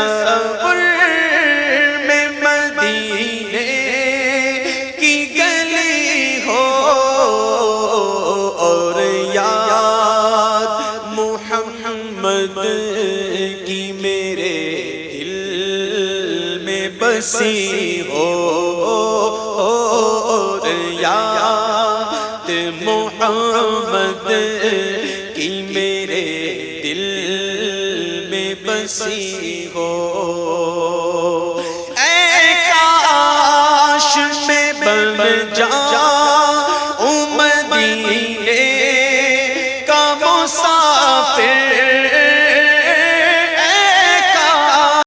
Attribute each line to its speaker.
Speaker 1: تصور میں مدینے کی گلی ہو اور یاد محمد کی میرے دل میں بسی ہو اور یاد محمد